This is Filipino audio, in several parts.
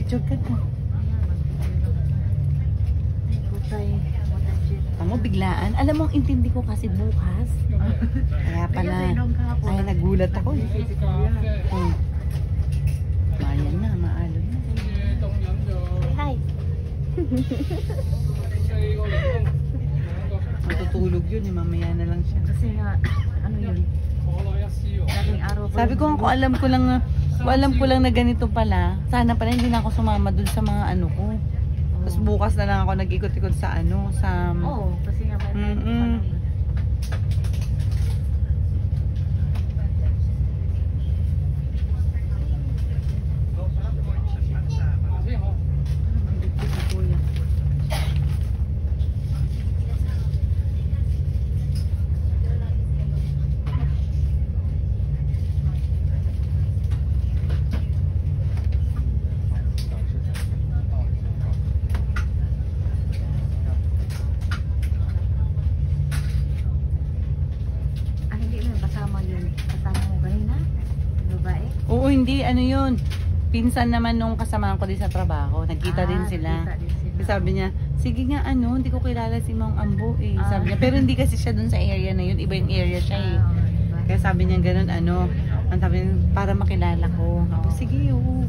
Picture ka na. Tamo, biglaan. Alam mo, intindi ko kasi bukas. Kaya pala, ay nagulat ako. Mayan na, maalon na. Hi! Matutulog yun, mamaya na lang siya. Kasi nga, ano yun? Dating araw ko. Sabi ko, kung alam ko lang na ganito pala, sana pala hindi na ako sumama dun sa mga ano ko. Tapos bukas na lang ako nag-ikot-ikot sa ano, sa... Oo, kasi nga may Oo, hindi. Ano yun? Pinsan naman nung kasamahan ko din sa trabaho. Nagkita din sila. Sabi niya, sige nga ano, hindi ko kilala si Mang Ambo eh. Sabi niya, pero hindi kasi siya dun sa area na yun. Iba yung area siya eh. Kaya sabi niya ganun, ano, ang sabi niya, para makilala ko. Sige, oo.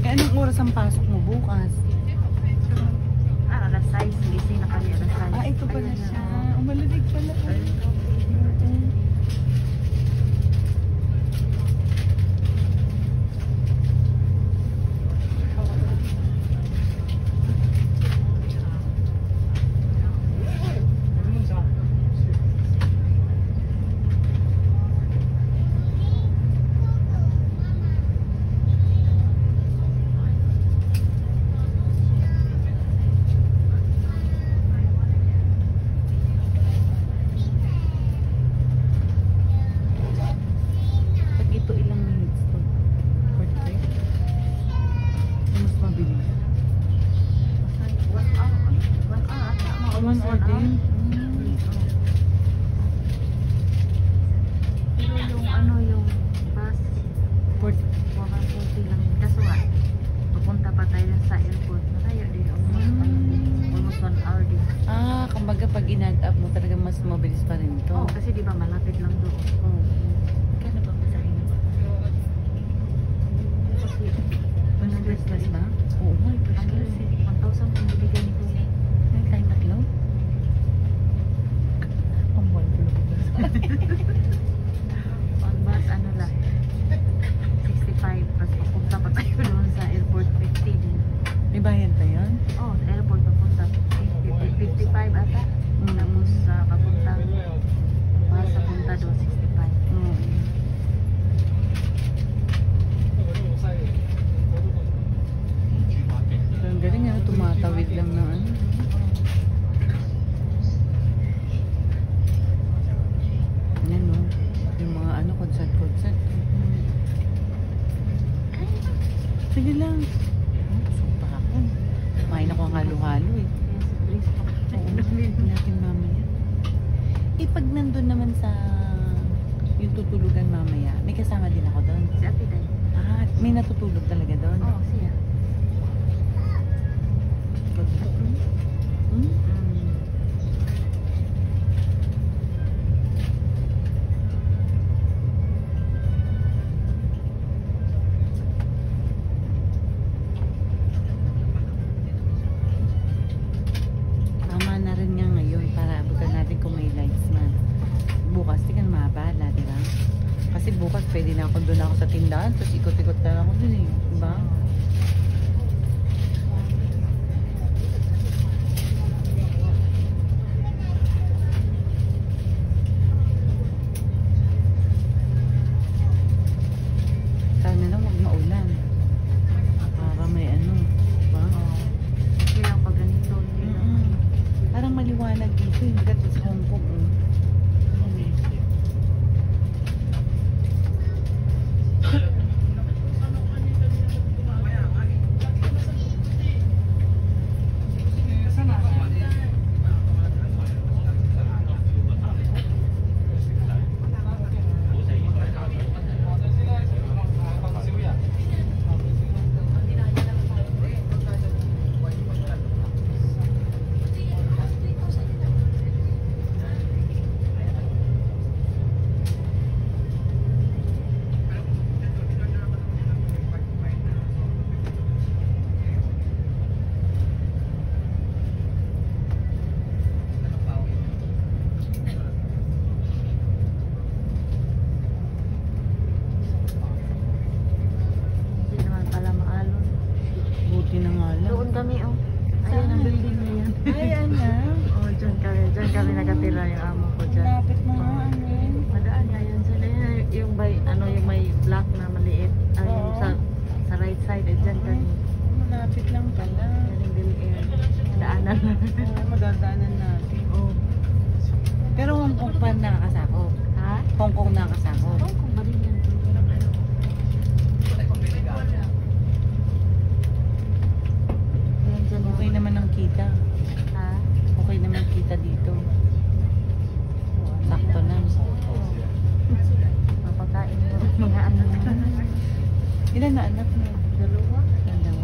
Anong oras ang pasok mo bukas? alas 6, gising na kami alas 6. Ito pala siya. Malamig pala. Pag in-add up mo talaga mas mabilis pa rin to. Oo, kasi di ba malapit lang doon. Oo. Kano ba masahin mo? Kasi 100 plus ba? Oo, may 1,000 kung bibigyan nito. May tayo tatlo? Ang buwan ko lang. On bus, ano lang. 65. Tapos papunta pa tayo doon sa airport 15. May bayad pa yun? Oo, sa airport papunta 55 ata. Tapos sa papuntang sa punta doon 65. Ang galing ano, tumatawid lang na ano. Yan o, yung mga ano, concert. Sige lang. Busog pa ako. Kumain ako ang halo-halo eh. Natin mamaya. Pag nandun naman sa yung tutulugan mamaya, may kasama din ako doon. Si Ate Day. May natutulog talaga doon? Oo, siya. Kasi bukas pwede na ako doon ako sa tindahan, tapos ikot-ikot na ako doon eh, diba? Sana lang wag maulan para may ano, diba? Kasi lang pag ganito, Parang maliwanag Doon kami, oh. Ayan ang building na yan. Ay, anak. Oh, dyan kami nakatira yung amo ko dyan. Lapit na nga, ano yun. Madaan nga yan sila. Yung may black na maliit. Ay, yung sa right side, dyan kami. Malapit lang pala. Yan yung Bill Air. Daanan na. Oo, madadaanan natin. Oh. Pero Hong Kong pa nakakasako. Ha? Hong Kong nakakasako. Oh, kung ba rin yan. Ayan dyan. Okay naman ang kita. Ha? Okay naman kita dito. Sakto na. Papakain mo mga ano. Ilan na anak mo? Dalawa. Dalawa.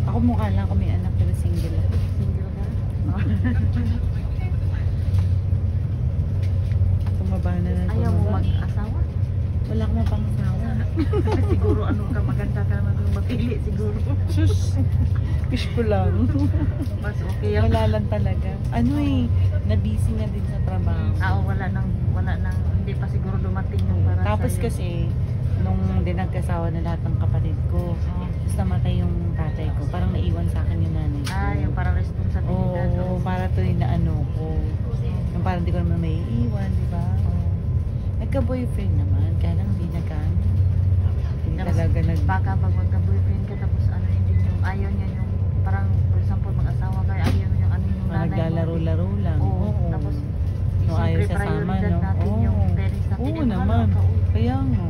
Ako mukha lang ako may anak pero single ako. Single ka? Tumaba na na. Ayaw mo tumaba. mag-asawa? Wala akong pang asawa. Siguro anong ka maganda ka na mapili siguro. Sus! Wish ko lang. Mas okay yan. Wala lang talaga. Ano eh, na-busy na din sa trabaho. Wala nang, hindi pa siguro dumating yung para Tapos sa'yo. kasi, nung dinagkasawa na lahat ng kapatid ko, tapos namatay yung tatay ko, parang naiwan sa akin yung nanay ko. Yung para responsibilidad. Oo, para to yung naano ko. Yung parang di ko naman may iiwan, di ba? Nagka-boyfriend naman, kaya lang hindi nagkaan. Hindi Tapos, talaga baka pag magka-boyfriend ka, tapos ano, hindi yung, ayaw niya yung, parang, for example, mag-asawa ka, ayaw niya yung ano yung nanay mo. naglalaro-laro lang. Oo, Oo. tapos, No, ayaw siyempre, sasama, prioridad no? natin yung Oo. parents natin. Oo Eh, naman. mahal ka, Kaya nga.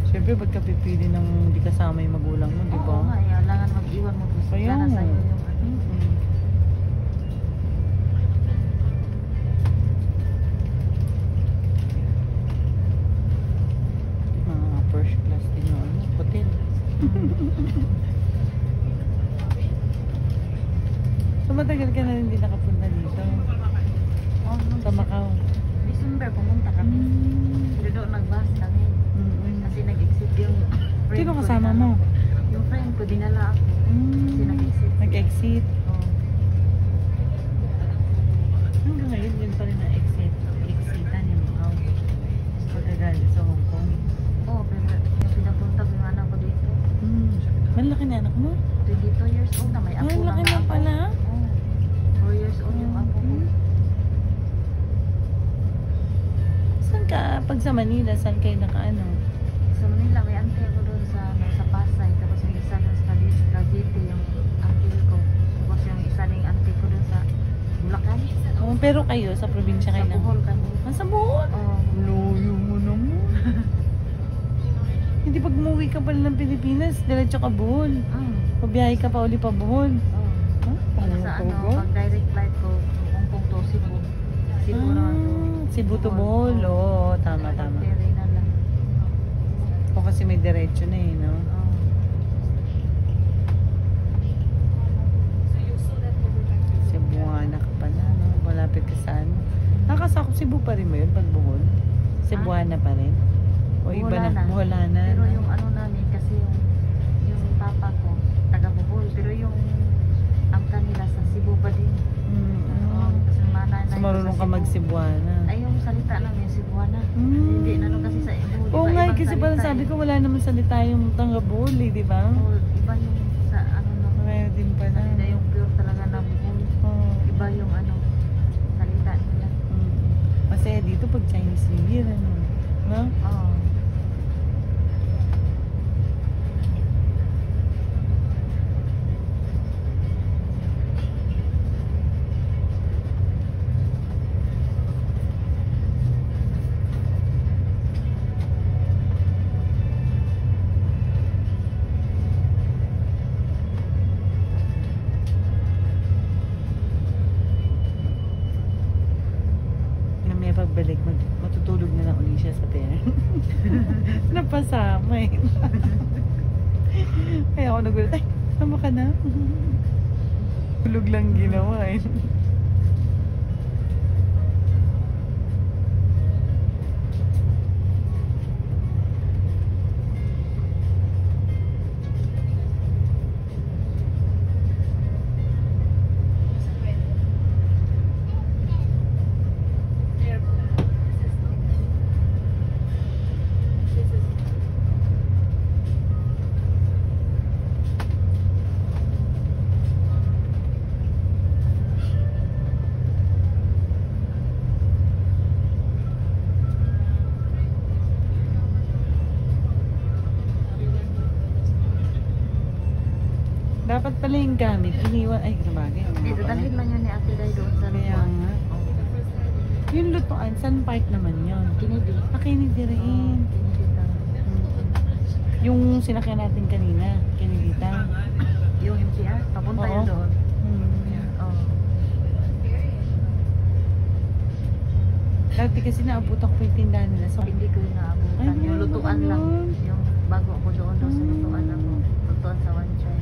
Siyempre, ba't ka pipili ng hindi kasama yung magulang mo, di ba? Oo nga, kailangan mag-iwan mo. Gusto Kaya na nga. sa'yo yung ano. Mga first class din yung ano, hotel. So, matagal ka na rin hindi nakapunta dito. Sa Macau. December, pumunta kami. Doon nag-bus kami. Kasi nag-exit yung friend Sino ko, kasama dinala mo? ko. Yung friend ko, dinala ako. Kasi nag-exit. Nag-exit. Oo. Hanggang ngayon, yun pa rin na-exit. Exitan yung Macau. Pagkagali sa Hong Kong. Oo, pero yung pinapunta ko yung anak ko dito. Malaki na anak mo? 22 years old na, may apo Ay, laki na na ako. pala. Oo. 4 years old yung apo ko. Saan ka? Pag sa Manila, saan kayo nakaano? Sa Manila, may auntie ako doon sa Pasay. Tapos yung isa doon sa Cavite, yung auntie ko. Tapos yung isa ding auntie ko doon sa Bulacan. Oh, pero kayo, sa probinsya kayo Sa na? Bohol kami. Sa Bohol? Oo. Loyo mo naman. Hindi pag umuwi ka pala ng Pilipinas, diretso ka Bohol. Pabiyahe ka pa uli pa Bohol. Oo. Ano Sa to, ano, pag direct flight ko, Hong Kong to Cebu. Cebu naman to. Cebu to Bohol. Oo, tama, tama. Ferry na lang. O kasi may diretso na eh, no? Oo. Cebuana ka pa na, no? Malapit ka sa ano? Nakasakop Cebu pa rin mo yun pag Bohol? Cebuana pa rin? O iba na? Boholana. Pero yung ano namin, kasi yung papa ko, taga Bohol. Pero yung angka nila sa Cebu pa din. Kasi mananay So ko marunong sa ka Cebu. mag-Cebuana. Ay, yung salita lang yung Cebuana. Hindi na kasi sa Cebu. Oo nga, kasi parang sabi ko wala naman salita yung tanga Bohol eh, di ba? Iba yung sa ano na. Kaya din pala. Hindi na yung pure talaga na Bohol. Iba yung ano, salita nila. Kasi dito pag Chinese New Year, ano? No? Oo. Pagbalik, matutulog na lang ulit siya sa pera. Napasama eh. Kaya ako nagulat, ay, sama ka na? Tulog lang ginawa eh. Dapat pala yung gamit, iniwan, ay sabagay. Dito, dalhin man yun ni Ate Day doon sa Kaya lutuan. nga. Yung lutuan, saan park naman yun? Kennedy. Kennedy rin. Kennedy lang. Yung sinakyan natin kanina, Kennedy Town. Yung MTR, papunta Oo. yun doon. Oo. Dati kasi naabutan ko yung tindahan nila. So, Hindi ko yung naabutan. Ay, Yung lutuan ano lang. yun? Yung bago ako doon sa lutuan ako. Lutuan sa one child.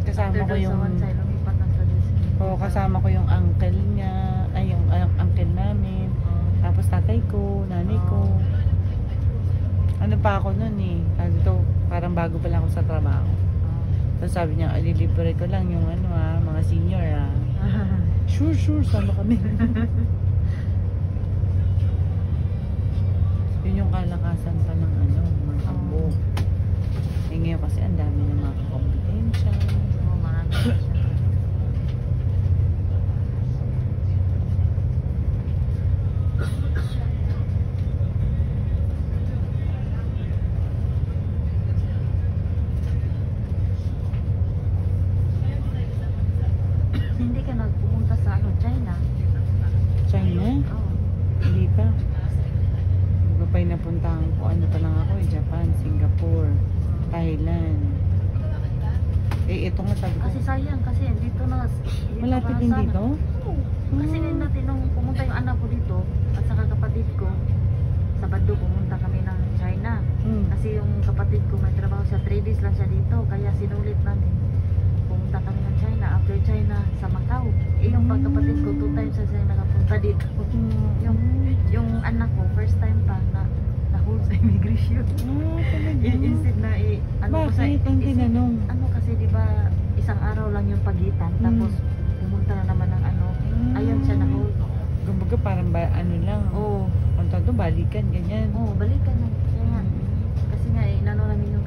kasama After ko doon yung... sa one child, lumipat na sa disk. Oo, kasama ko yung uncle niya, ay yung uncle namin. Tapos tatay ko, nanay ko. Ano pa ako nun eh. Dito, parang bago pa lang ako sa trabaho. Tapos sabi niya, alilibre ko lang yung ano mga senior Sure, sama kami. Yun yung kalakasan pa ng ano, mga ambo. Eh ngayon kasi ang dami ng mga kompetensya. Oo, marami na siya. Hindi ka nagpupunta sa ano, China? China? Oo. Hindi pa. Iba pa yung napuntahan ko. Ano pa lang ako eh, Japan, Singapore, Thailand. Eh, ito nga sabi ko. Kasi sayang, kasi dito Malapit ka din sana. dito? Kasi din natin nung pumunta yung anak ko dito at saka kapatid ko, Sabado pumunta kami ng China. Kasi yung kapatid ko may trabaho siya, 3 days lang siya dito, kaya sinulit namin. Pumunta kami ng China, after China sa Macau. Eh yung pagkapatid ko, 2 times siya nakapunta dito. Yung anak ko, first time pa na hold sa immigration. Instead na Bakit? Ang tinanong? Ano kasi di ba isang araw lang yung pagitan, tapos pumunta na naman ng ano, ayun siya na hold. Kumbaga parang ano lang. Oo. Ang tawag doon, balikan, ganyan. Oo, balikan na. Kaya nga, kasi nga inano namin yung